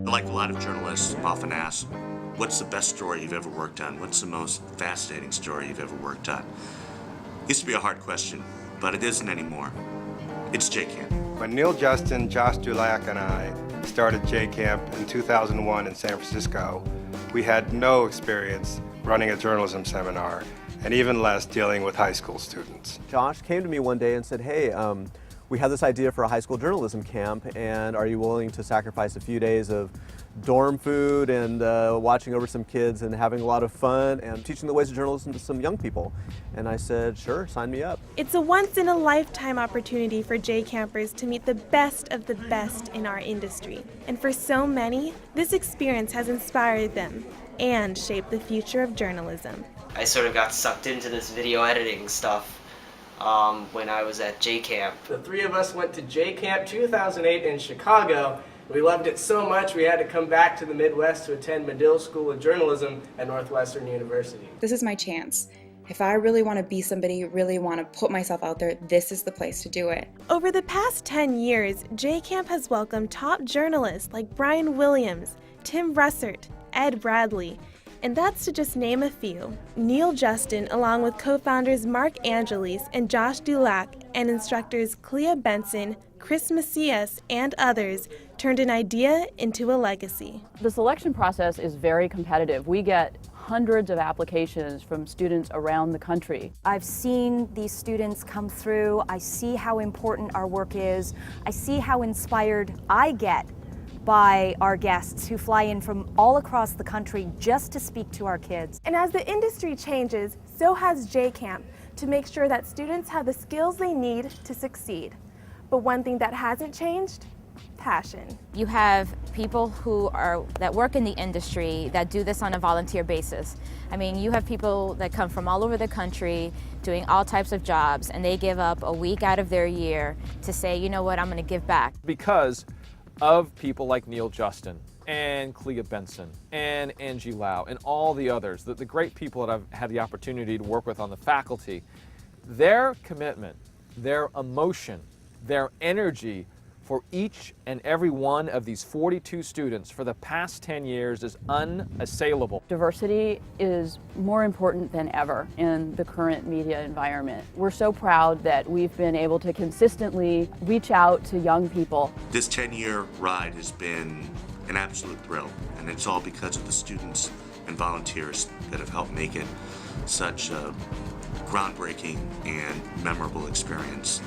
Like a lot of journalists often ask, what's the best story you've ever worked on? What's the most fascinating story you've ever worked on? Used to be a hard question, but it isn't anymore. It's J-Camp. When Neal, Justin, Josh Dulac, and I started J-Camp in 2001 in San Francisco, we had no experience running a journalism seminar, and even less dealing with high school students. Josh came to me one day and said, hey, we have this idea for a high school journalism camp, and are you willing to sacrifice a few days of dorm food and watching over some kids and having a lot of fun and teaching the ways of journalism to some young people? And I said, sure, sign me up. It's a once-in-a-lifetime opportunity for J-Campers to meet the best of the best in our industry. And for so many, this experience has inspired them and shaped the future of journalism. I sort of got sucked into this video editing stuff when I was at J-Camp. The three of us went to J-Camp 2008 in Chicago. We loved it so much we had to come back to the Midwest to attend Medill School of Journalism at Northwestern University. This is my chance. If I really want to be somebody, really want to put myself out there, this is the place to do it. Over the past 10 years, J-Camp has welcomed top journalists like Brian Williams, Tim Russert, Ed Bradley, and that's to just name a few. Neal Justin, along with co-founders Mark Angeles and Josh Dulac, and instructors Clea Benson, Chris Macias, and others, turned an idea into a legacy. The selection process is very competitive. We get hundreds of applications from students around the country. I've seen these students come through. I see how important our work is. I see how inspired I get by our guests who fly in from all across the country just to speak to our kids. And as the industry changes, so has J-Camp, to make sure that students have the skills they need to succeed. But one thing that hasn't changed: passion. You have people that work in the industry that do this on a volunteer basis. I mean, you have people that come from all over the country doing all types of jobs, and they give up a week out of their year to say, you know what, I'm going to give back. Because of people like Neal Justin and Clea Benson and Angie Lau and all the others, the great people that I've had the opportunity to work with on the faculty, their commitment, their emotion, their energy for each and every one of these 42 students for the past 10 years is unassailable. Diversity is more important than ever in the current media environment. We're so proud that we've been able to consistently reach out to young people. This 10-year ride has been an absolute thrill, and it's all because of the students and volunteers that have helped make it such a groundbreaking and memorable experience.